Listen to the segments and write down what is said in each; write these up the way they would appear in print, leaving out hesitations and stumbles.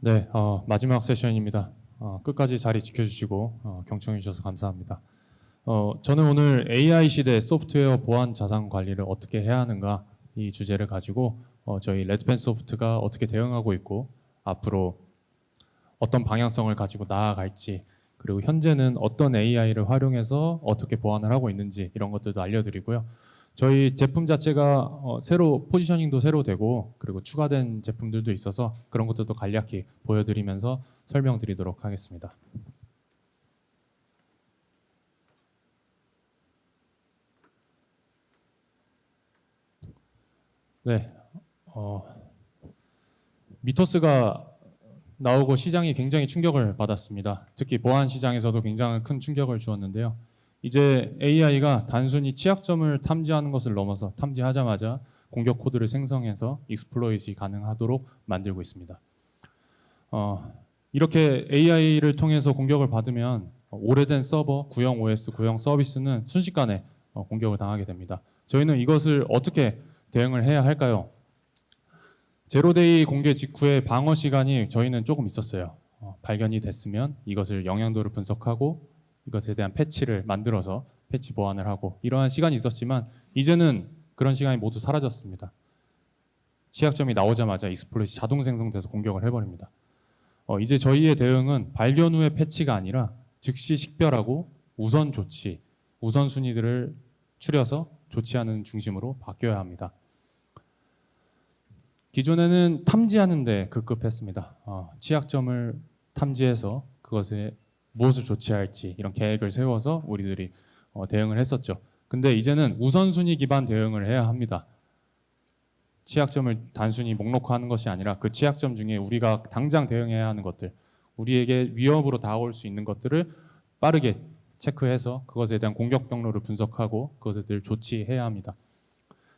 네, 마지막 세션입니다. 끝까지 자리 지켜주시고 경청해 주셔서 감사합니다. 저는 오늘 AI 시대 소프트웨어 보안 자산 관리를 어떻게 해야 하는가 이 주제를 가지고 저희 레드펜 소프트가 어떻게 대응하고 있고 앞으로 어떤 방향성을 가지고 나아갈지, 그리고 현재는 어떤 AI를 활용해서 어떻게 보안을 하고 있는지 이런 것들도 알려드리고요. 저희 제품 자체가 새로 포지셔닝도 새로 되고 그리고 추가된 제품들도 있어서 그런 것들도 간략히 보여드리면서 설명드리도록 하겠습니다. 네, 미토스가 나오고 시장이 굉장히 충격을 받았습니다. 특히 보안 시장에서도 굉장히 큰 충격을 주었는데요. 이제 AI가 단순히 취약점을 탐지하는 것을 넘어서 탐지하자마자 공격 코드를 생성해서 익스플로잇이 가능하도록 만들고 있습니다. 이렇게 AI를 통해서 공격을 받으면 오래된 서버, 구형 OS, 구형 서비스는 순식간에 공격을 당하게 됩니다. 저희는 이것을 어떻게 대응을 해야 할까요? 제로데이 공개 직후에 방어 시간이 저희는 조금 있었어요. 발견이 됐으면 이것을 영향도를 분석하고 이것에 대한 패치를 만들어서 패치 보완을 하고 이러한 시간이 있었지만 이제는 그런 시간이 모두 사라졌습니다. 취약점이 나오자마자 익스플로잇이 자동 생성돼서 공격을 해버립니다. 이제 저희의 대응은 발견 후의 패치가 아니라 즉시 식별하고 우선 조치, 우선순위들을 추려서 조치하는 중심으로 바뀌어야 합니다. 기존에는 탐지하는 데 급급했습니다. 취약점을 탐지해서 그것에 무엇을 조치할지 이런 계획을 세워서 우리들이 대응을 했었죠. 근데 이제는 우선순위 기반 대응을 해야 합니다. 취약점을 단순히 목록화하는 것이 아니라 그 취약점 중에 우리가 당장 대응해야 하는 것들, 우리에게 위협으로 다가올 수 있는 것들을 빠르게 체크해서 그것에 대한 공격 경로를 분석하고 그것에 대해 조치해야 합니다.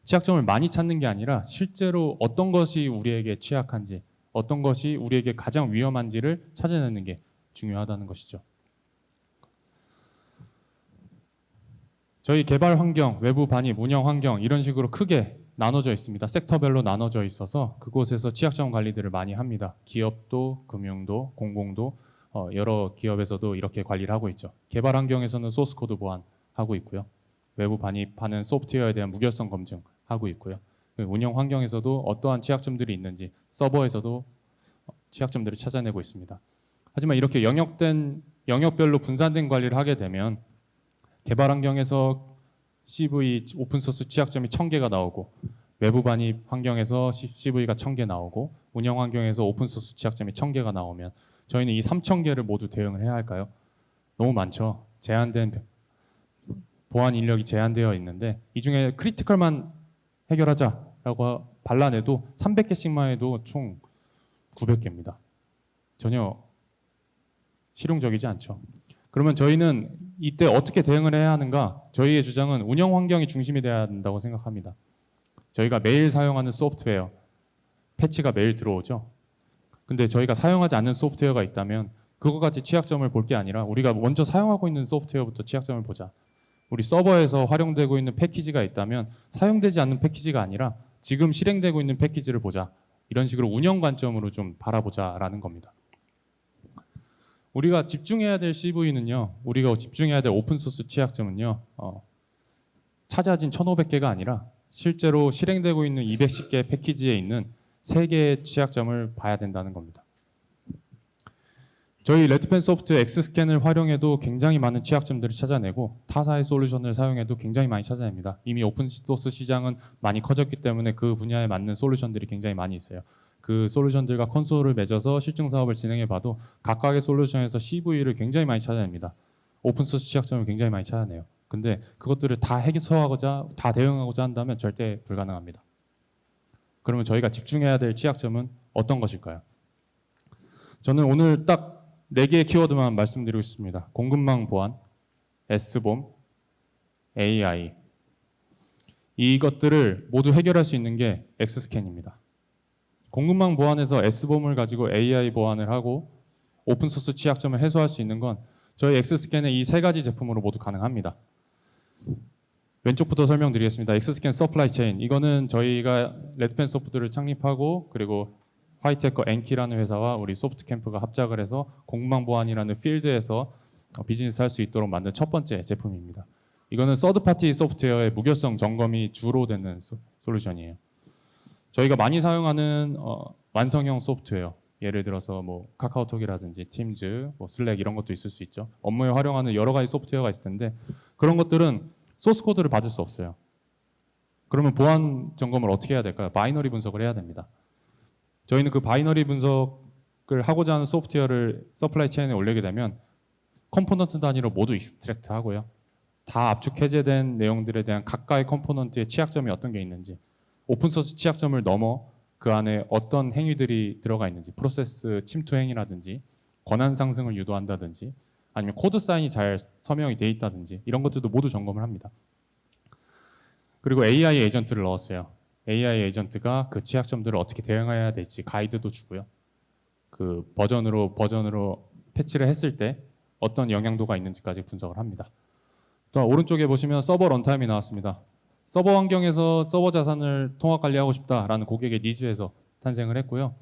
취약점을 많이 찾는 게 아니라 실제로 어떤 것이 우리에게 취약한지, 어떤 것이 우리에게 가장 위험한지를 찾아내는 게 중요하다는 것이죠. 저희 개발 환경, 외부 반입, 운영 환경 이런 식으로 크게 나눠져 있습니다. 섹터별로 나눠져 있어서 그곳에서 취약점 관리들을 많이 합니다. 기업도, 금융도, 공공도 여러 기업에서도 이렇게 관리를 하고 있죠. 개발 환경에서는 소스 코드 보완하고 있고요. 외부 반입하는 소프트웨어에 대한 무결성 검증하고 있고요. 운영 환경에서도 어떠한 취약점들이 있는지 서버에서도 취약점들을 찾아내고 있습니다. 하지만 이렇게 영역별로 분산된 관리를 하게 되면 개발 환경에서 CV 오픈소스 취약점이 1000개가 나오고 외부 반입 환경에서 CV가 1000개 나오고 운영 환경에서 오픈소스 취약점이 1000개가 나오면 저희는 이 3000개를 모두 대응을 해야 할까요? 너무 많죠. 제한된 보안 인력이 제한되어 있는데 이 중에 크리티컬만 해결하자라고 발라내도 300개씩만 해도 총 900개입니다. 전혀 실용적이지 않죠. 그러면 저희는 이때 어떻게 대응을 해야 하는가? 저희의 주장은 운영 환경이 중심이 돼야 된다고 생각합니다. 저희가 매일 사용하는 소프트웨어, 패치가 매일 들어오죠. 근데 저희가 사용하지 않는 소프트웨어가 있다면 그거같이 취약점을 볼 게 아니라 우리가 먼저 사용하고 있는 소프트웨어부터 취약점을 보자. 우리 서버에서 활용되고 있는 패키지가 있다면 사용되지 않는 패키지가 아니라 지금 실행되고 있는 패키지를 보자. 이런 식으로 운영 관점으로 좀 바라보자라는 겁니다. 우리가 집중해야 될 CV는요, 우리가 집중해야 될 오픈소스 취약점은요, 찾아진 1500개가 아니라 실제로 실행되고 있는 210개 패키지에 있는 3개의 취약점을 봐야 된다는 겁니다. 저희 레드펜 소프트 엑스스캔을 활용해도 굉장히 많은 취약점들을 찾아내고 타사의 솔루션을 사용해도 굉장히 많이 찾아냅니다. 이미 오픈소스 시장은 많이 커졌기 때문에 그 분야에 맞는 솔루션들이 굉장히 많이 있어요. 그 솔루션들과 컨소를 맺어서 실증 사업을 진행해봐도 각각의 솔루션에서 CV를 굉장히 많이 찾아냅니다. 오픈소스 취약점을 굉장히 많이 찾아내요. 근데 그것들을 다 해소하고자, 다 대응하고자 한다면 절대 불가능합니다. 그러면 저희가 집중해야 될 취약점은 어떤 것일까요? 저는 오늘 딱 4개의 키워드만 말씀드리고 싶습니다. 공급망 보안, S봄, AI. 이것들을 모두 해결할 수 있는 게 엑스스캔입니다. 공급망 보안에서 S봄을 가지고 AI 보안을 하고 오픈소스 취약점을 해소할 수 있는 건 저희 엑스스캔의 이 3가지 제품으로 모두 가능합니다. 왼쪽부터 설명드리겠습니다. 엑스스캔 서플라이 체인. 이거는 저희가 레드펜 소프트를 창립하고 그리고 화이트해커 엔키라는 회사와 우리 소프트캠프가 합작을 해서 공무망 보안이라는 필드에서 비즈니스 할 수 있도록 만든 첫 번째 제품입니다. 이거는 서드파티 소프트웨어의 무결성 점검이 주로 되는 솔루션이에요. 저희가 많이 사용하는 완성형 소프트웨어, 예를 들어서 뭐 카카오톡이라든지 팀즈, 뭐 슬랙 이런 것도 있을 수 있죠. 업무에 활용하는 여러 가지 소프트웨어가 있을 텐데 그런 것들은 소스 코드를 받을 수 없어요. 그러면 보안 점검을 어떻게 해야 될까요? 바이너리 분석을 해야 됩니다. 저희는 그 바이너리 분석을 하고자 하는 소프트웨어를 서플라이 체인에 올리게 되면 컴포넌트 단위로 모두 익스트랙트 하고요. 다 압축 해제된 내용들에 대한 각각의 컴포넌트의 취약점이 어떤 게 있는지, 오픈소스 취약점을 넘어 그 안에 어떤 행위들이 들어가 있는지, 프로세스 침투 행위라든지 권한 상승을 유도한다든지 아니면 코드 사인이 잘 서명이 돼 있다든지 이런 것들도 모두 점검을 합니다. 그리고 AI 에이전트를 넣었어요. AI 에이전트가 그 취약점들을 어떻게 대응해야 될지 가이드도 주고요. 그 버전으로 패치를 했을 때 어떤 영향도가 있는지까지 분석을 합니다. 또 오른쪽에 보시면 서버 런타임이 나왔습니다. 서버 환경에서 서버 자산을 통합 관리하고 싶다라는 고객의 니즈에서 탄생을 했고요.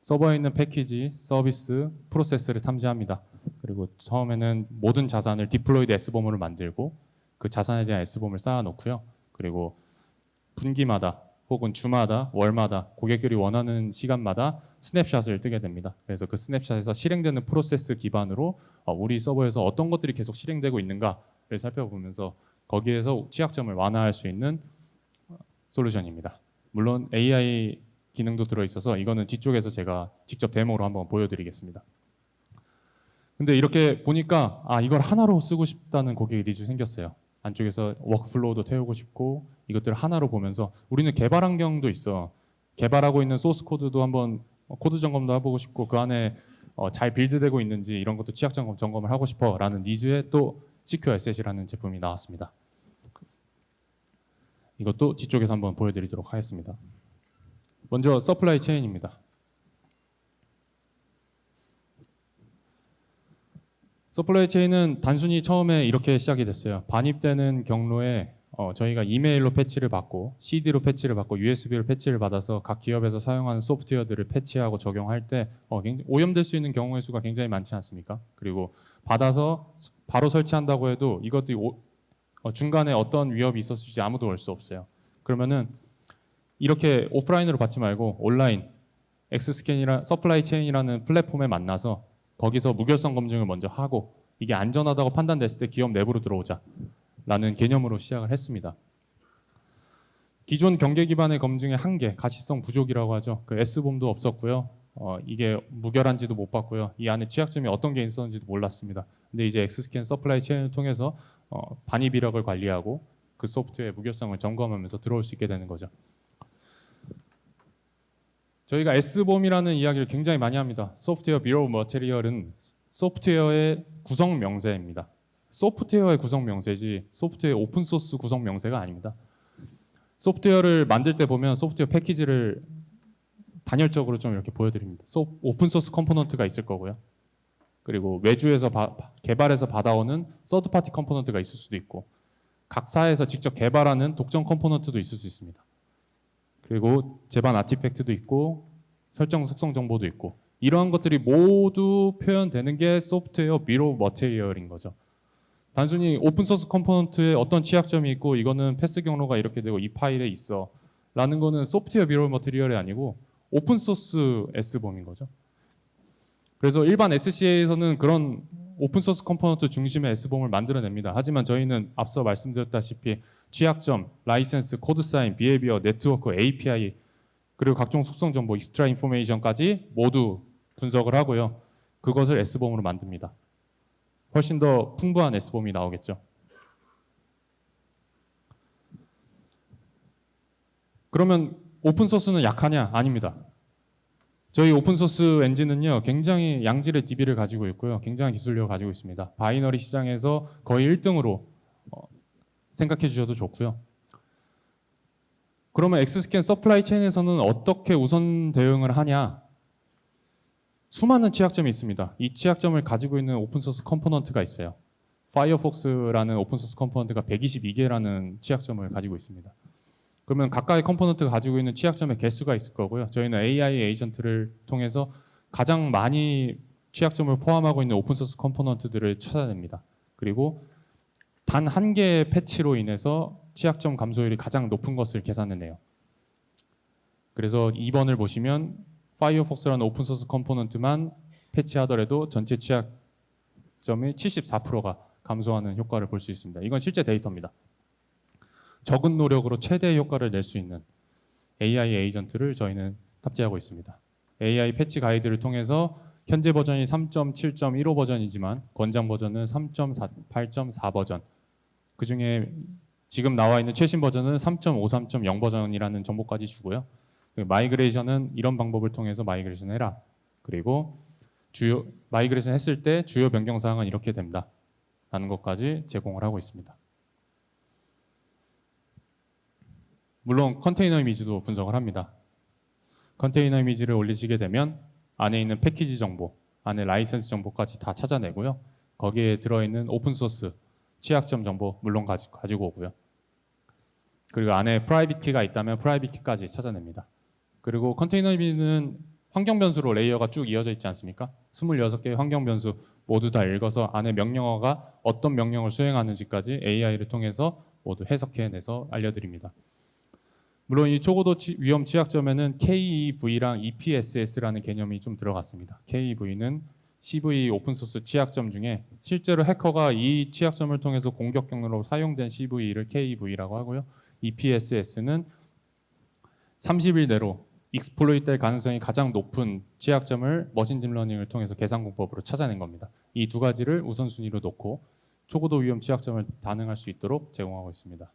서버에 있는 패키지, 서비스, 프로세스를 탐지합니다. 그리고 처음에는 모든 자산을 디플로이드 S범으로 만들고 그 자산에 대한 S범을 쌓아놓고요. 그리고 분기마다 혹은 주마다, 월마다 고객들이 원하는 시간마다 스냅샷을 뜨게 됩니다. 그래서 그 스냅샷에서 실행되는 프로세스 기반으로 우리 서버에서 어떤 것들이 계속 실행되고 있는가를 살펴보면서 거기에서 취약점을 완화할 수 있는 솔루션입니다. 물론 AI 기능도 들어있어서 이거는 뒤쪽에서 제가 직접 데모로 한번 보여드리겠습니다. 근데 이렇게 보니까 이걸 하나로 쓰고 싶다는 고객의 니즈 생겼어요. 안쪽에서 워크플로우도 태우고 싶고 이것들을 하나로 보면서 우리는 개발 환경도 있어. 개발하고 있는 소스 코드도 한번 코드 점검도 해보고 싶고 그 안에 잘 빌드되고 있는지 이런 것도 취약 점검을 하고 싶어라는 니즈에 또 CQ Asset이라는 제품이 나왔습니다. 이것도 뒤쪽에서 한번 보여드리도록 하겠습니다. 먼저 서플라이 체인입니다. 서플라이 체인은 단순히 처음에 이렇게 시작이 됐어요. 반입되는 경로에 저희가 이메일로 패치를 받고 CD로 패치를 받고 USB로 패치를 받아서 각 기업에서 사용하는 소프트웨어들을 패치하고 적용할 때 오염될 수 있는 경우의 수가 굉장히 많지 않습니까? 그리고 받아서 바로 설치한다고 해도 이것들이 중간에 어떤 위협이 있었을지 아무도 알 수 없어요. 그러면은 이렇게 오프라인으로 받지 말고 온라인 엑스스캔이라 서플라이 체인이라는 플랫폼에 만나서 거기서 무결성 검증을 먼저 하고 이게 안전하다고 판단됐을 때 기업 내부로 들어오자 라는 개념으로 시작을 했습니다. 기존 경계 기반의 검증의 한계, 가시성 부족이라고 하죠. 그 S봄도 없었고요. 이게 무결한지도 못 봤고요. 이 안에 취약점이 어떤 게 있었는지도 몰랐습니다. 근데 이제 엑스스캔 서플라이 체인을 통해서 반입 이력을 관리하고 그 소프트웨어의 무결성을 점검하면서 들어올 수 있게 되는 거죠. 저희가 S봄이라는 이야기를 굉장히 많이 합니다. 소프트웨어 비로 머테리얼은 소프트웨어의 구성 명세입니다. 소프트웨어의 구성 명세지 소프트웨어 오픈소스 구성 명세가 아닙니다. 소프트웨어를 만들 때 보면 소프트웨어 패키지를 단열적으로 좀 이렇게 보여드립니다. 오픈소스 컴포넌트가 있을 거고요. 그리고 외주에서 개발해서 받아오는 서드파티 컴포넌트가 있을 수도 있고 각 사에서 직접 개발하는 독점 컴포넌트도 있을 수 있습니다. 그리고 제반 아티팩트도 있고 설정 속성 정보도 있고 이러한 것들이 모두 표현되는 게 소프트웨어 비로 머테리얼인 거죠. 단순히 오픈소스 컴포넌트에 어떤 취약점이 있고 이거는 패스 경로가 이렇게 되고 이 파일에 있어 라는 거는 소프트웨어 비로 머테리얼이 아니고 오픈소스 S범인 거죠. 그래서 일반 SCA에서는 그런 오픈소스 컴포넌트 중심의 S범을 만들어냅니다. 하지만 저희는 앞서 말씀드렸다시피 취약점, 라이센스, 코드사인, 비헤비어, 네트워크, API 그리고 각종 속성 정보, 익스트라 인포메이션까지 모두 분석을 하고요. 그것을 S범으로 만듭니다. 훨씬 더 풍부한 S범이 나오겠죠. 그러면 오픈소스는 약하냐? 아닙니다. 저희 오픈소스 엔진은요 굉장히 양질의 DB를 가지고 있고요. 굉장한 기술력을 가지고 있습니다. 바이너리 시장에서 거의 1등으로 생각해 주셔도 좋고요. 그러면 엑스스캔 서플라이 체인에서는 어떻게 우선 대응을 하냐? 수많은 취약점이 있습니다. 이 취약점을 가지고 있는 오픈소스 컴포넌트가 있어요. 파이어폭스라는 오픈소스 컴포넌트가 122개라는 취약점을 가지고 있습니다. 그러면 각각의 컴포넌트가 가지고 있는 취약점의 개수가 있을 거고요. 저희는 AI 에이전트를 통해서 가장 많이 취약점을 포함하고 있는 오픈소스 컴포넌트들을 찾아냅니다. 그리고 단 한 개의 패치로 인해서 취약점 감소율이 가장 높은 것을 계산해내요. 그래서 2번을 보시면 파이어폭스라는 오픈소스 컴포넌트만 패치하더라도 전체 취약점의 74%가 감소하는 효과를 볼 수 있습니다. 이건 실제 데이터입니다. 적은 노력으로 최대의 효과를 낼 수 있는 AI 에이전트를 저희는 탑재하고 있습니다. AI 패치 가이드를 통해서 현재 버전이 3.7.15 버전이지만 권장 버전은 3.8.4 버전, 그 중에 지금 나와 있는 최신 버전은 3.53.0 버전이라는 정보까지 주고요. 마이그레이션은 이런 방법을 통해서 마이그레이션 해라. 그리고 마이그레이션 했을 때 주요 변경 사항은 이렇게 된다. 라는 것까지 제공을 하고 있습니다. 물론 컨테이너 이미지도 분석을 합니다. 컨테이너 이미지를 올리시게 되면 안에 있는 패키지 정보, 안에 라이센스 정보까지 다 찾아내고요. 거기에 들어있는 오픈소스 취약점 정보 물론 가지고 오고요. 그리고 안에 프라이빗 키가 있다면 프라이빗 키까지 찾아냅니다. 그리고 컨테이너 이미지는 환경 변수로 레이어가 쭉 이어져 있지 않습니까? 26개의 환경 변수 모두 다 읽어서 안에 명령어가 어떤 명령을 수행하는지까지 AI를 통해서 모두 해석해내서 알려드립니다. 물론 이 초고도 위험 취약점에는 KEV랑 EPSS라는 개념이 좀 들어갔습니다. KEV는 CV 오픈소스 취약점 중에 실제로 해커가 이 취약점을 통해서 공격 경로로 사용된 CV를 KEV라고 하고요. EPSS는 30일 내로 익스플로이트 될 가능성이 가장 높은 취약점을 머신 딥러닝을 통해서 계산 공법으로 찾아낸 겁니다. 이 두 가지를 우선순위로 놓고 초고도 위험 취약점을 반응할 수 있도록 제공하고 있습니다.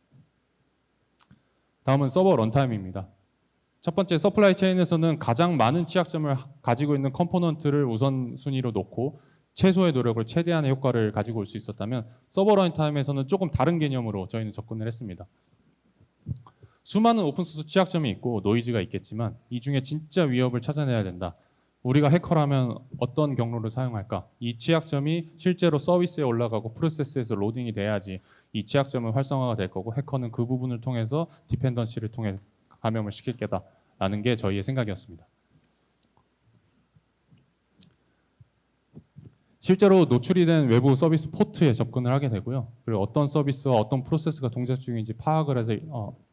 다음은 서버 런타임입니다. 첫 번째 서플라이 체인에서는 가장 많은 취약점을 가지고 있는 컴포넌트를 우선순위로 놓고 최소의 노력을 최대한의 효과를 가지고 올 수 있었다면 서버 런타임에서는 조금 다른 개념으로 저희는 접근을 했습니다. 수많은 오픈소스 취약점이 있고 노이즈가 있겠지만 이 중에 진짜 위협을 찾아내야 된다. 우리가 해커라면 어떤 경로를 사용할까? 이 취약점이 실제로 서비스에 올라가고 프로세스에서 로딩이 돼야지 이 취약점은 활성화가 될 거고 해커는 그 부분을 통해서 디펜던시를 통해 감염을 시킬 거다라는 게 저희의 생각이었습니다. 실제로 노출이 된 외부 서비스 포트에 접근을 하게 되고요. 그리고 어떤 서비스와 어떤 프로세스가 동작 중인지 파악을 해서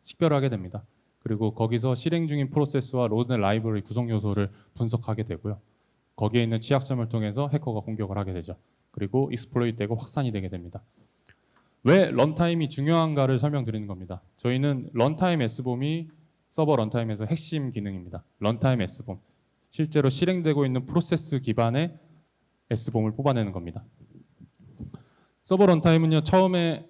식별하게 됩니다. 그리고 거기서 실행 중인 프로세스와 로드넷 라이브러리 구성 요소를 분석하게 되고요. 거기에 있는 취약점을 통해서 해커가 공격을 하게 되죠. 그리고 익스플로이트 되고 확산이 되게 됩니다. 왜 런타임이 중요한가를 설명드리는 겁니다. 저희는 런타임 S봄이 서버 런타임에서 핵심 기능입니다. 런타임 S봄. 실제로 실행되고 있는 프로세스 기반의 S봄을 뽑아내는 겁니다. 서버 런타임은요, 처음에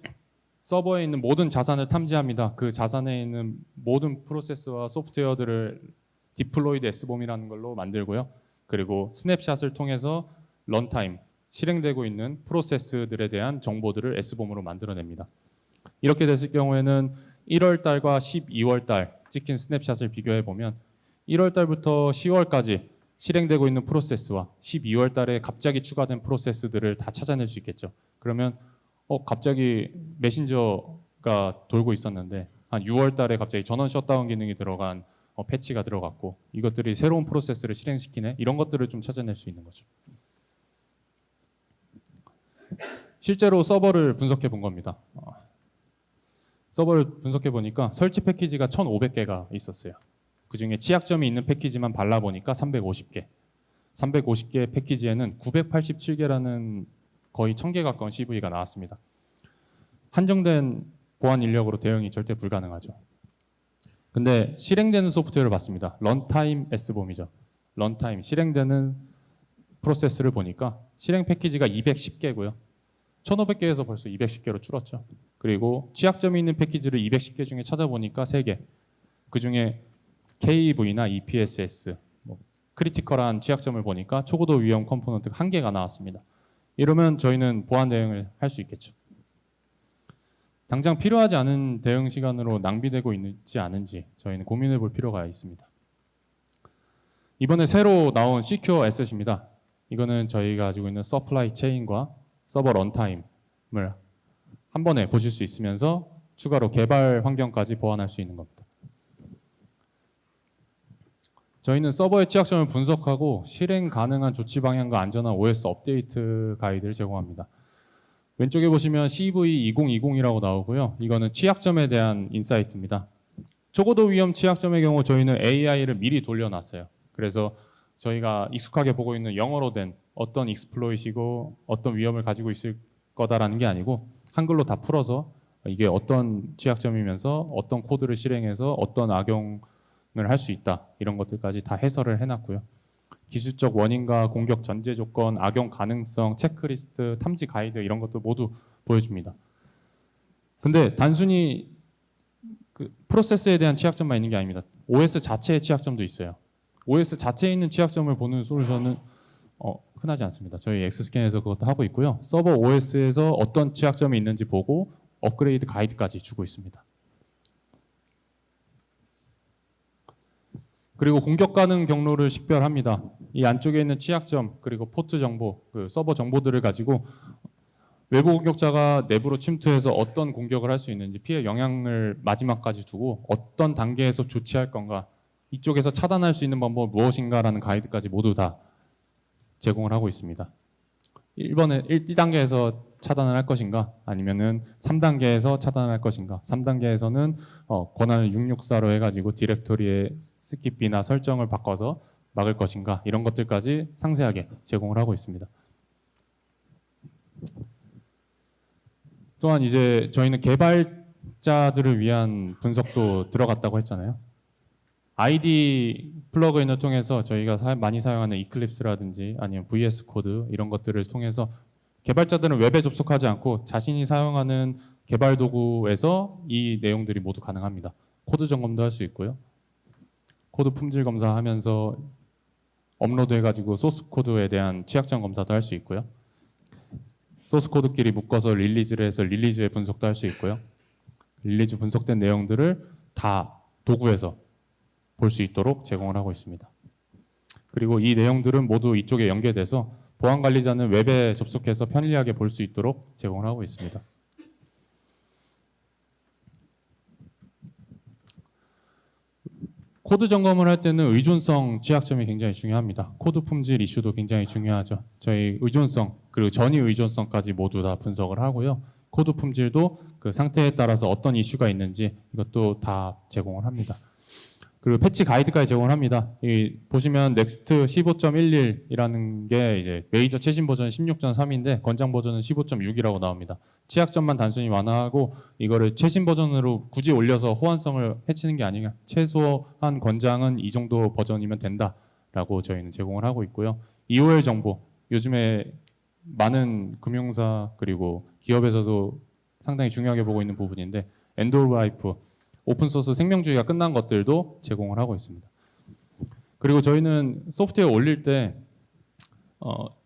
서버에 있는 모든 자산을 탐지합니다. 그 자산에 있는 모든 프로세스와 소프트웨어들을 디플로이드 S봄이라는 걸로 만들고요. 그리고 스냅샷을 통해서 런타임, 실행되고 있는 프로세스들에 대한 정보들을 S봄으로 만들어냅니다. 이렇게 됐을 경우에는 1월 달과 12월 달 찍힌 스냅샷을 비교해 보면 1월 달부터 10월까지 실행되고 있는 프로세스와 12월 달에 갑자기 추가된 프로세스들을 다 찾아낼 수 있겠죠. 그러면 갑자기 메신저가 돌고 있었는데 한 6월 달에 갑자기 전원 셧다운 기능이 들어간 패치가 들어갔고 이것들이 새로운 프로세스를 실행시키네, 이런 것들을 좀 찾아낼 수 있는 거죠. 실제로 서버를 분석해 본 겁니다. 서버를 분석해 보니까 설치 패키지가 1,500개가 있었어요. 그 중에 취약점이 있는 패키지만 발라보니까 350개. 350개 패키지에는 987개라는 거의 1,000개 가까운 CV가 나왔습니다. 한정된 보안 인력으로 대응이 절대 불가능하죠. 근데 실행되는 소프트웨어를 봤습니다. 런타임 S봄이죠. 런타임, 실행되는 프로세스를 보니까 실행 패키지가 210개고요. 1,500개에서 벌써 210개로 줄었죠. 그리고 취약점이 있는 패키지를 210개 중에 찾아보니까 3개. 그 중에 KEV나 EPSS, 크리티컬한 취약점을 보니까 초고도 위험 컴포넌트가 1개가 나왔습니다. 이러면 저희는 보안 대응을 할 수 있겠죠. 당장 필요하지 않은 대응 시간으로 낭비되고 있지 않은지 저희는 고민해 볼 필요가 있습니다. 이번에 새로 나온 Secure Asset입니다. 이거는 저희가 가지고 있는 서플라이 체인과 서버 런타임을 한 번에 보실 수 있으면서 추가로 개발 환경까지 보완할 수 있는 겁니다. 저희는 서버의 취약점을 분석하고 실행 가능한 조치 방향과 안전한 OS 업데이트 가이드를 제공합니다. 왼쪽에 보시면 CV2020이라고 나오고요. 이거는 취약점에 대한 인사이트입니다. 초고도 위험 취약점의 경우 저희는 AI를 미리 돌려놨어요. 그래서 저희가 익숙하게 보고 있는 영어로 된 어떤 익스플로이트이고 어떤 위험을 가지고 있을 거다라는 게 아니고 한글로 다 풀어서 이게 어떤 취약점이면서 어떤 코드를 실행해서 어떤 악용을 할 수 있다 이런 것들까지 다 해설을 해놨고요. 기술적 원인과 공격 전제 조건, 악용 가능성, 체크리스트, 탐지 가이드 이런 것도 모두 보여줍니다. 근데 단순히 그 프로세스에 대한 취약점만 있는 게 아닙니다. OS 자체의 취약점도 있어요. OS 자체에 있는 취약점을 보는 솔루션은 흔하지 않습니다. 저희 엑스스캔에서 그것도 하고 있고요. 서버 OS에서 어떤 취약점이 있는지 보고 업그레이드 가이드까지 주고 있습니다. 그리고 공격 가능 경로를 식별합니다. 이 안쪽에 있는 취약점 그리고 포트 정보, 그 서버 정보들을 가지고 외부 공격자가 내부로 침투해서 어떤 공격을 할 수 있는지 피해 영향을 마지막까지 두고 어떤 단계에서 조치할 건가 이쪽에서 차단할 수 있는 방법은 무엇인가라는 가이드까지 모두 다 제공을 하고 있습니다. 1단계에서 차단을 할 것인가 아니면은 3단계에서 차단을 할 것인가 3단계에서는 권한을 664로 해가지고 디렉토리의 스킵이나 설정을 바꿔서 막을 것인가 이런 것들까지 상세하게 제공을 하고 있습니다. 또한 이제 저희는 개발자들을 위한 분석도 들어갔다고 했잖아요. ID 플러그인을 통해서 저희가 많이 사용하는 이클립스라든지 아니면 VS 코드 이런 것들을 통해서 개발자들은 웹에 접속하지 않고 자신이 사용하는 개발 도구에서 이 내용들이 모두 가능합니다. 코드 점검도 할 수 있고요. 코드 품질 검사하면서 업로드해가지고 소스 코드에 대한 취약점 검사도 할 수 있고요. 소스 코드끼리 묶어서 릴리즈를 해서 릴리즈의 분석도 할 수 있고요. 릴리즈 분석된 내용들을 다 도구에서 볼 수 있도록 제공을 하고 있습니다. 그리고 이 내용들은 모두 이쪽에 연계돼서 보안 관리자는 웹에 접속해서 편리하게 볼 수 있도록 제공을 하고 있습니다. 코드 점검을 할 때는 의존성 취약점이 굉장히 중요합니다. 코드 품질 이슈도 굉장히 중요하죠. 저희 의존성 그리고 전위 의존성까지 모두 다 분석을 하고요. 코드 품질도 그 상태에 따라서 어떤 이슈가 있는지 이것도 다 제공을 합니다. 그리고 패치 가이드까지 제공을 합니다. 보시면 넥스트 15.11이라는 게 이제 메이저 최신 버전 16.3인데 권장 버전은 15.6이라고 나옵니다. 취약점만 단순히 완화하고 이거를 최신 버전으로 굳이 올려서 호환성을 해치는 게 아니라 최소한 권장은 이 정도 버전이면 된다라고 저희는 제공을 하고 있고요. EOL 정보 요즘에 많은 금융사 그리고 기업에서도 상당히 중요하게 보고 있는 부분인데 엔드 오브 라이프 오픈소스 생명주의가 끝난 것들도 제공을 하고 있습니다. 그리고 저희는 소프트웨어 올릴 때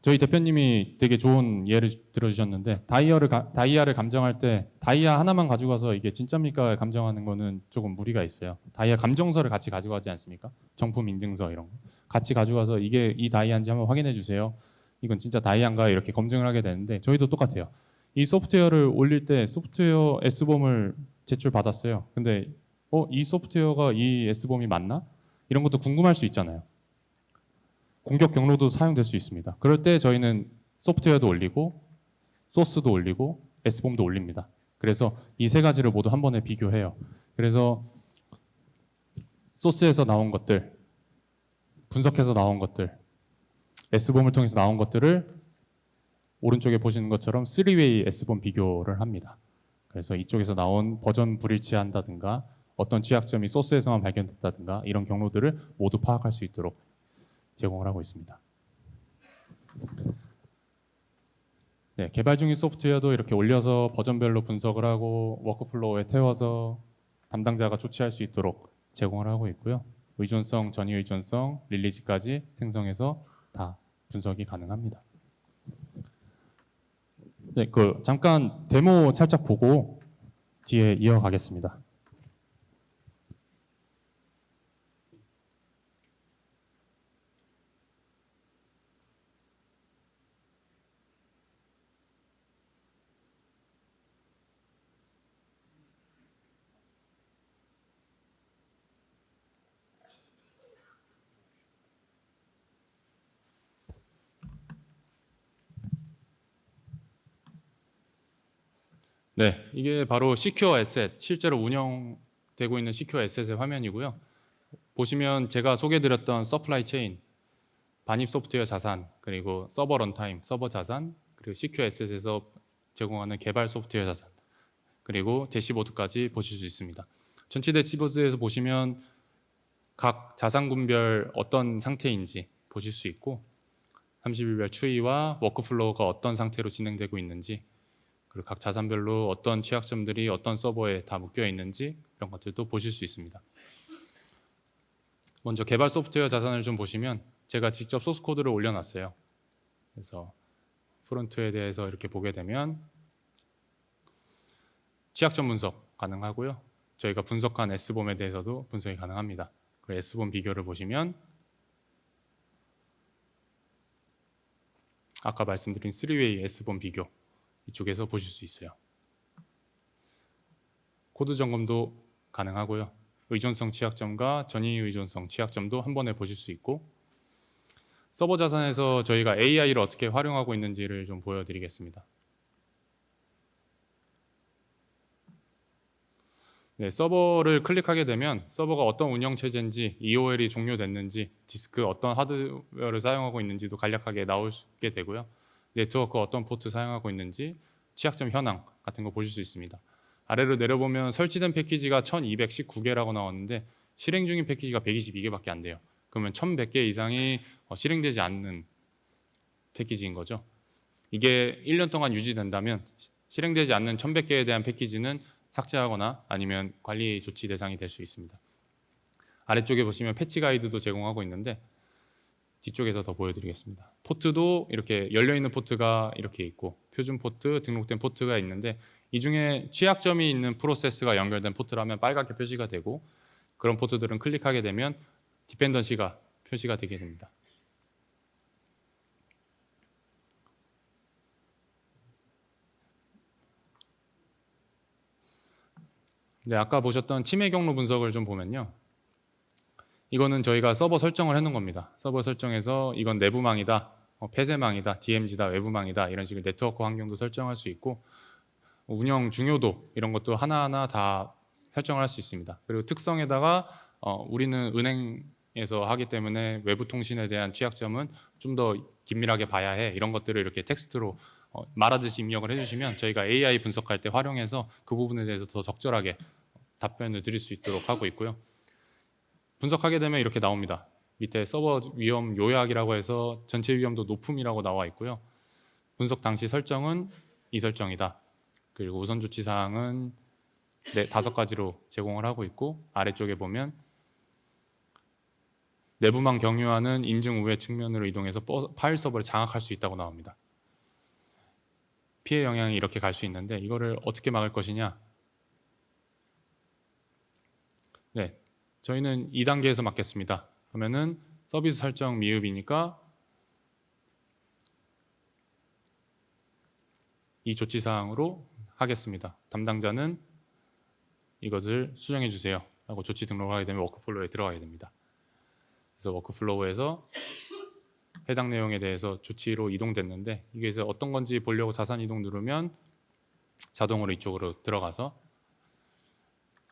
저희 대표님이 되게 좋은 예를 들어주셨는데 다이아를 감정할 때 다이아 하나만 가져가서 이게 진짜입니까 감정하는 거는 조금 무리가 있어요. 다이아 감정서를 같이 가져가지 않습니까? 정품 인증서 이런 거 같이 가져가서 이게 이 다이아인지 한번 확인해 주세요. 이건 진짜 다이아인가 이렇게 검증을 하게 되는데 저희도 똑같아요. 이 소프트웨어를 올릴 때 소프트웨어 S범을 제출받았어요. 근데 이 소프트웨어가 이 S범이 맞나? 이런 것도 궁금할 수 있잖아요. 공격 경로도 사용될 수 있습니다. 그럴 때 저희는 소프트웨어도 올리고 소스도 올리고 S범도 올립니다. 그래서 이 세 가지를 모두 한 번에 비교해요. 그래서 소스에서 나온 것들, 분석해서 나온 것들, S범을 통해서 나온 것들을 오른쪽에 보시는 것처럼 3웨이 S범 비교를 합니다. 그래서 이쪽에서 나온 버전 불일치한다든가 어떤 취약점이 소스에서만 발견됐다든가 이런 경로들을 모두 파악할 수 있도록 제공을 하고 있습니다. 네, 개발 중인 소프트웨어도 이렇게 올려서 버전별로 분석을 하고 워크플로우에 태워서 담당자가 조치할 수 있도록 제공을 하고 있고요. 의존성, 전위 의존성, 릴리즈까지 생성해서 다 분석이 가능합니다. 네, 잠깐 데모 살짝 보고 뒤에 이어가겠습니다. 네, 이게 바로 시큐어 에셋, 실제로 운영되고 있는 시큐어 에셋의 화면이고요. 보시면 제가 소개해드렸던 서플라이 체인, 반입 소프트웨어 자산, 그리고 서버 런타임, 서버 자산, 그리고 시큐어 에셋에서 제공하는 개발 소프트웨어 자산, 그리고 대시보드까지 보실 수 있습니다. 전체 대시보드에서 보시면 각 자산군별 어떤 상태인지 보실 수 있고 30일별 추이와 워크플로우가 어떤 상태로 진행되고 있는지, 그리고 각 자산별로 어떤 취약점들이 어떤 서버에 다 묶여 있는지 이런 것들도 보실 수 있습니다. 먼저 개발 소프트웨어 자산을 좀 보시면 제가 직접 소스 코드를 올려놨어요. 그래서 프론트에 대해서 이렇게 보게 되면 취약점 분석 가능하고요. 저희가 분석한 S봄에 대해서도 분석이 가능합니다. 그리고 S봄 비교를 보시면 아까 말씀드린 3웨이 S봄 비교 이쪽에서 보실 수 있어요. 코드 점검도 가능하고요. 의존성 취약점과 전위 의존성 취약점도 한 번에 보실 수 있고, 서버 자산에서 저희가 AI를 어떻게 활용하고 있는지를 좀 보여드리겠습니다. 네, 서버를 클릭하게 되면 서버가 어떤 운영 체제인지, EOL이 종료됐는지, 디스크 어떤 하드웨어를 사용하고 있는지도 간략하게 나오게 되고요. 네트워크 어떤 포트 사용하고 있는지, 취약점 현황 같은 거 보실 수 있습니다. 아래로 내려보면 설치된 패키지가 1219개라고 나왔는데 실행 중인 패키지가 122개밖에 안 돼요. 그러면 1100개 이상이 실행되지 않는 패키지인 거죠. 이게 1년 동안 유지된다면 실행되지 않는 1100개에 대한 패키지는 삭제하거나 아니면 관리 조치 대상이 될 수 있습니다. 아래쪽에 보시면 패치 가이드도 제공하고 있는데 뒤쪽에서 더 보여드리겠습니다. 포트도 이렇게 열려있는 포트가 이렇게 있고 표준 포트, 등록된 포트가 있는데 이 중에 취약점이 있는 프로세스가 연결된 포트라면 빨갛게 표시가 되고 그런 포트들은 클릭하게 되면 디펜던시가 표시가 되게 됩니다. 네, 아까 보셨던 침해 경로 분석을 좀 보면요. 이거는 저희가 서버 설정을 해놓은 겁니다. 서버 설정에서 이건 내부망이다, 폐쇄망이다, DMZ다, 외부망이다 이런 식으로 네트워크 환경도 설정할 수 있고 운영 중요도 이런 것도 하나하나 다 설정을 할 수 있습니다. 그리고 특성에다가 우리는 은행에서 하기 때문에 외부 통신에 대한 취약점은 좀 더 긴밀하게 봐야 해 이런 것들을 이렇게 텍스트로 말하듯이 입력을 해주시면 저희가 AI 분석할 때 활용해서 그 부분에 대해서 더 적절하게 답변을 드릴 수 있도록 하고 있고요. 분석하게 되면 이렇게 나옵니다. 밑에 서버 위험 요약이라고 해서 전체 위험도 높음이라고 나와 있고요. 분석 당시 설정은 이 설정이다. 그리고 우선 조치 사항은 5가지로 제공을 하고 있고 아래쪽에 보면 내부망 경유하는 인증 우회 측면으로 이동해서 파일 서버를 장악할 수 있다고 나옵니다. 피해 영향이 이렇게 갈 수 있는데 이거를 어떻게 막을 것이냐? 네, 저희는 2단계에서 막겠습니다. 그러면은 서비스 설정 미흡이니까 이 조치 사항으로 하겠습니다. 담당자는 이것을 수정해 주세요 라고 조치 등록을 하게 되면 워크플로우에 들어가게 됩니다. 그래서 워크플로우에서 해당 내용에 대해서 조치로 이동됐는데 이게 어떤 건지 보려고 자산 이동 누르면 자동으로 이쪽으로 들어가서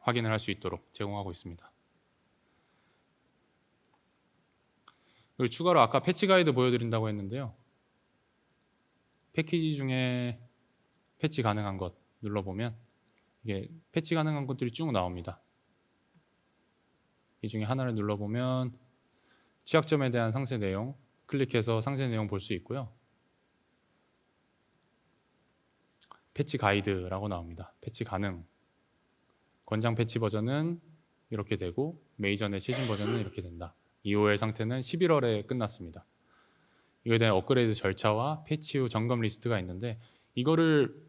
확인을 할 수 있도록 제공하고 있습니다. 그리고 추가로 아까 패치 가이드 보여드린다고 했는데요. 패키지 중에 패치 가능한 것 눌러보면 이게 패치 가능한 것들이 쭉 나옵니다. 이 중에 하나를 눌러보면 취약점에 대한 상세 내용 클릭해서 상세 내용 볼 수 있고요. 패치 가이드라고 나옵니다. 패치 가능. 권장 패치 버전은 이렇게 되고 메이저 내 최신 버전은 이렇게 된다. EOL 상태는 11월에 끝났습니다. 이거에 대한 업그레이드 절차와 패치 후 점검 리스트가 있는데 이거를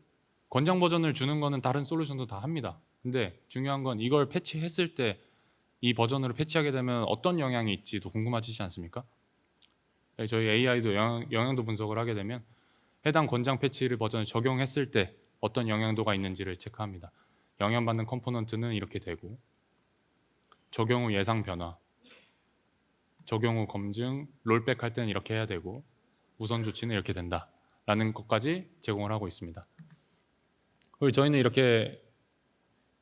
권장 버전을 주는 거는 다른 솔루션도 다 합니다. 근데 중요한 건 이걸 패치했을 때 이 버전으로 패치하게 되면 어떤 영향이 있지도 궁금하시지 않습니까? 저희 AI도 영향도 분석을 하게 되면 해당 권장 패치를 버전을 적용했을 때 어떤 영향도가 있는지를 체크합니다. 영향받는 컴포넌트는 이렇게 되고 적용 후 예상 변화, 적용 후 검증, 롤백 할 때는 이렇게 해야 되고 우선 조치는 이렇게 된다 라는 것까지 제공을 하고 있습니다. 그리고 저희는 이렇게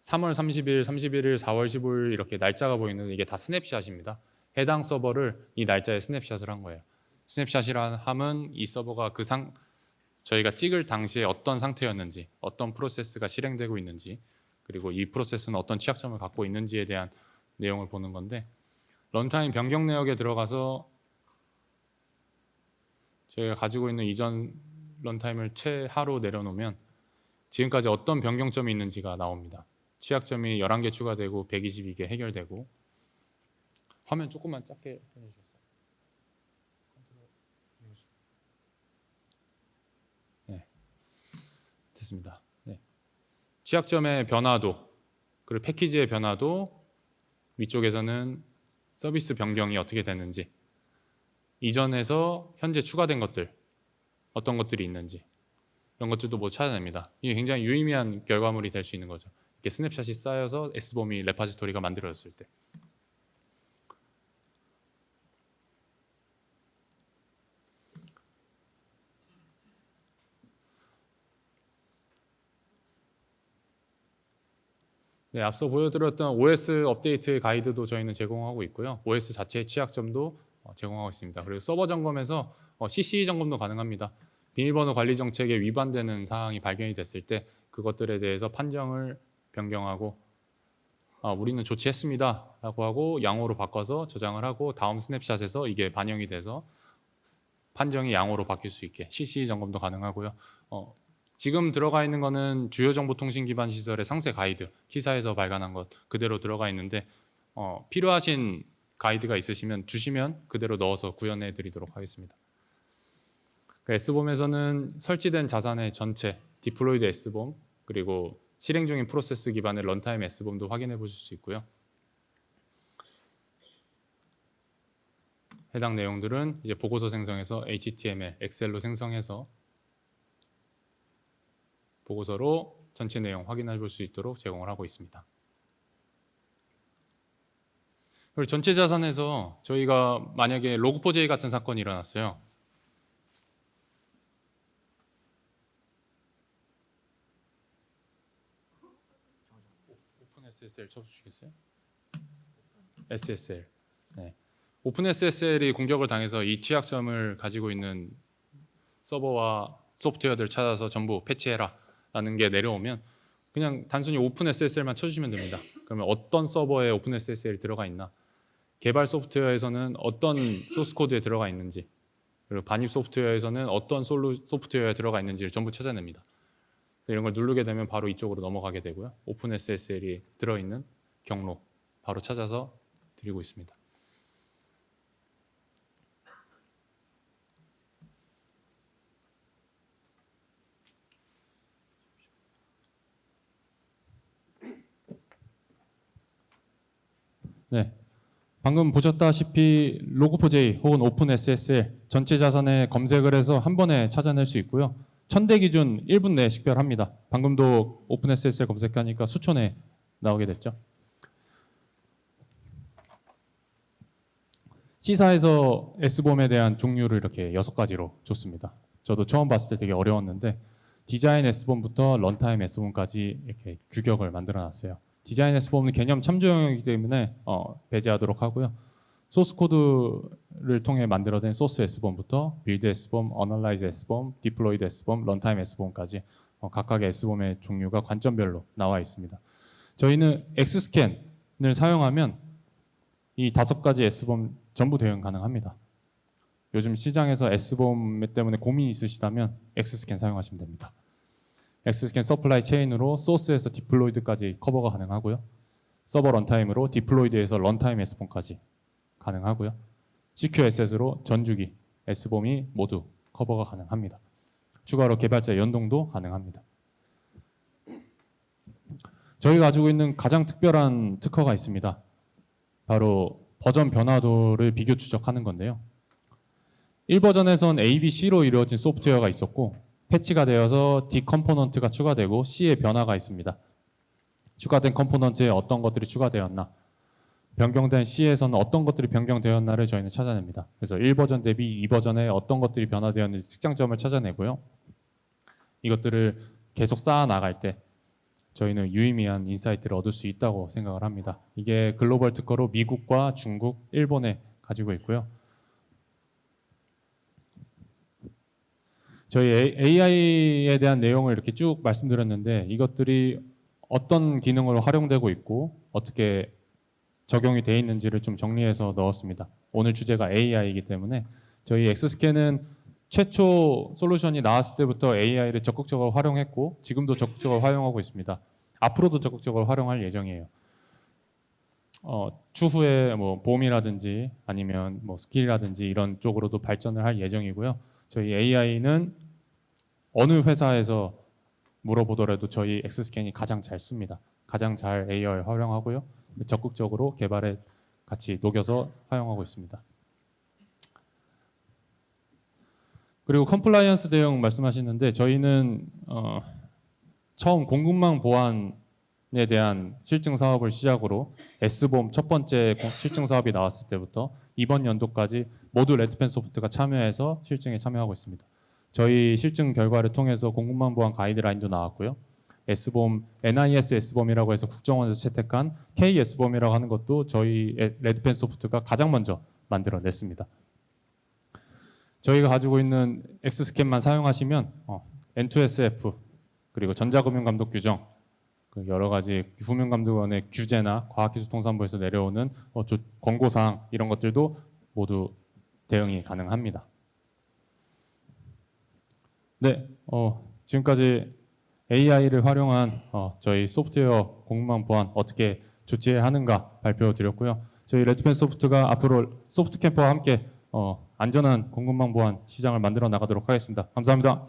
3월 30일, 31일, 4월 15일 이렇게 날짜가 보이는 이게 다 스냅샷입니다. 해당 서버를 이 날짜에 스냅샷을 한 거예요. 스냅샷이라 함은 이 서버가 저희가 찍을 당시에 어떤 상태였는지, 어떤 프로세스가 실행되고 있는지, 그리고 이 프로세스는 어떤 취약점을 갖고 있는지에 대한 내용을 보는 건데, 런타임 변경 내역에 들어가서 저희가 가지고 있는 이전 런타임을 최하로 내려놓으면 지금까지 어떤 변경점이 있는지가 나옵니다. 취약점이 11개 추가되고 122개 해결되고. 화면 조금만 작게 해주세요. 네, 됐습니다. 네. 취약점의 변화도, 그리고 패키지의 변화도, 위쪽에서는 서비스 변경이 어떻게 되는지, 이전에서 현재 추가된 것들, 어떤 것들이 있는지, 이런 것들도 뭐 찾아냅니다. 이게 굉장히 유의미한 결과물이 될 수 있는 거죠. 이렇게 스냅샷이 쌓여서 S범위 레파지토리가 만들어졌을 때. 네, 앞서 보여드렸던 OS 업데이트 가이드도 저희는 제공하고 있고요. OS 자체의 취약점도 제공하고 있습니다. 그리고 서버 점검에서 CC 점검도 가능합니다. 비밀번호 관리 정책에 위반되는 사항이 발견이 됐을 때 그것들에 대해서 판정을 변경하고 우리는 조치했습니다 라고 하고 양호로 바꿔서 저장을 하고 다음 스냅샷에서 이게 반영이 돼서 판정이 양호로 바뀔 수 있게 CC 점검도 가능하고요. 지금 들어가 있는 거는 주요 정보통신 기반 시설의 상세 가이드, 키사에서 발간한 것 그대로 들어가 있는데 필요하신 가이드가 있으시면 주시면 그대로 넣어서 구현해 드리도록 하겠습니다. S범에서는 설치된 자산의 전체, 디플로이드 S범, 그리고 실행 중인 프로세스 기반의 런타임 S범도 확인해 보실 수 있고요. 해당 내용들은 이제 보고서 생성해서 HTML, 엑셀로 생성해서 보고서로 전체 내용 확인해 볼 수 있도록 제공을 하고 있습니다. 그리고 전체 자산에서 저희가 만약에 로그4j 같은 사건이 일어났어요. 오픈 SSL 쳐주시겠어요? SSL. 네. 오픈 SSL이 공격을 당해서 이 취약점을 가지고 있는 서버와 소프트웨어들 찾아서 전부 패치해라 라는 게 내려오면 그냥 단순히 오픈 SSL만 쳐주시면 됩니다. 그러면 어떤 서버에 오픈 SSL이 들어가 있나, 개발 소프트웨어에서는 어떤 소스 코드에 들어가 있는지, 그리고 반입 소프트웨어에서는 어떤 소프트웨어에 들어가 있는지를 전부 찾아냅니다. 이런 걸 누르게 되면 바로 이쪽으로 넘어가게 되고요. 오픈 SSL이 들어있는 경로 바로 찾아서 드리고 있습니다. 네, 방금 보셨다시피 로그4j 혹은 오픈 SSL 전체 자산에 검색을 해서 한 번에 찾아낼 수 있고요. 1000대 기준 1분 내에 식별합니다. 방금도 오픈 SSL 검색하니까 수초 내에 나오게 됐죠. C사에서 S범에 대한 종류를 이렇게 6가지로 줬습니다. 저도 처음 봤을 때 되게 어려웠는데 디자인 S범부터 런타임 S범까지 이렇게 규격을 만들어 놨어요. 디자인 S범은 개념 참조 영역이기 때문에 배제하도록 하고요. 소스 코드를 통해 만들어낸 소스 S범부터 빌드 S범, 어널라이즈 S범, 디플로이드 S범, 런타임 S범까지 각각의 S범의 종류가 관점별로 나와 있습니다. 저희는 엑스스캔을 사용하면 이 5가지 S범 전부 대응 가능합니다. 요즘 시장에서 S범 때문에 고민이 있으시다면 엑스스캔 사용하시면 됩니다. 엑스스캔 서플라이 체인으로 소스에서 디플로이드까지 커버가 가능하고요. 서버 런타임으로 디플로이드에서 런타임 S범까지 가능하고요. CQSS로 전주기 S범이 모두 커버가 가능합니다. 추가로 개발자 연동도 가능합니다. 저희가 가지고 있는 가장 특별한 특허가 있습니다. 바로 버전 변화도를 비교 추적하는 건데요. 1버전에선 A, B, C로 이루어진 소프트웨어가 있었고 패치가 되어서 D 컴포넌트가 추가되고 C의 변화가 있습니다. 추가된 컴포넌트에 어떤 것들이 추가되었나, 변경된 C에서는 어떤 것들이 변경되었나를 저희는 찾아냅니다. 그래서 1버전 대비 2버전에 어떤 것들이 변화되었는지 특장점을 찾아내고요. 이것들을 계속 쌓아 나갈 때 저희는 유의미한 인사이트를 얻을 수 있다고 생각을 합니다. 이게 글로벌 특허로 미국과 중국, 일본에 가지고 있고요. 저희 AI에 대한 내용을 이렇게 쭉 말씀드렸는데 이것들이 어떤 기능으로 활용되고 있고 어떻게 적용이 되어 있는지를 좀 정리해서 넣었습니다. 오늘 주제가 AI이기 때문에 저희 엑스스캔은 최초 솔루션이 나왔을 때부터 AI를 적극적으로 활용했고 지금도 적극적으로 활용하고 있습니다. 앞으로도 적극적으로 활용할 예정이에요. 추후에 뭐 보험이라든지 아니면 뭐 스킬이라든지 이런 쪽으로도 발전을 할 예정이고요. 저희 AI는 어느 회사에서 물어보더라도 저희 엑스스캔이 가장 잘 씁니다. 가장 잘 AI를 활용하고요. 적극적으로 개발에 같이 녹여서 사용하고 있습니다. 그리고 컴플라이언스 대응 말씀하시는데 저희는 처음 공급망 보안에 대한 실증 사업을 시작으로 S보험 첫 번째 실증 사업이 나왔을 때부터 이번 연도까지 모두 레드펜 소프트가 참여해서 실증에 참여하고 있습니다. 저희 실증 결과를 통해서 공급망 보안 가이드라인도 나왔고요. S보험, NIS S보험이라고 해서 국정원에서 채택한 KS보험이라고 하는 것도 저희 레드펜 소프트가 가장 먼저 만들어냈습니다. 저희가 가지고 있는 엑스스캔만 사용하시면 N2SF 그리고 전자금융감독 규정 여러 가지 금융감독원의 규제나 과학기술통상부에서 내려오는 권고사항 이런 것들도 모두 대응이 가능합니다. 네, 지금까지 AI를 활용한 저희 소프트웨어 공급망 보안 어떻게 조치해야 하는가 발표드렸고요. 저희 레드펜 소프트가 앞으로 소프트캠프와 함께 안전한 공급망 보안 시장을 만들어 나가도록 하겠습니다. 감사합니다.